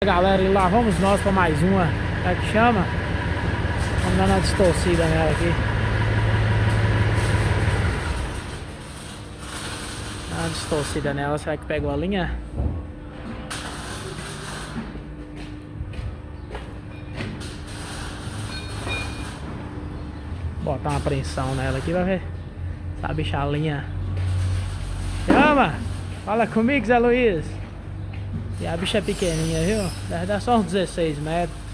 Galera, e lá vamos nós para mais uma. Como é que chama? Vamos dar uma distorcida nela aqui. Dá uma distorcida nela. Será que pegou a linha? Botar uma pressão nela aqui, vai ver. Essa bicha a linha. Chama! Fala comigo, Zé Luiz. E a bicha é pequenininha, viu? Deve dar só uns 16 metros.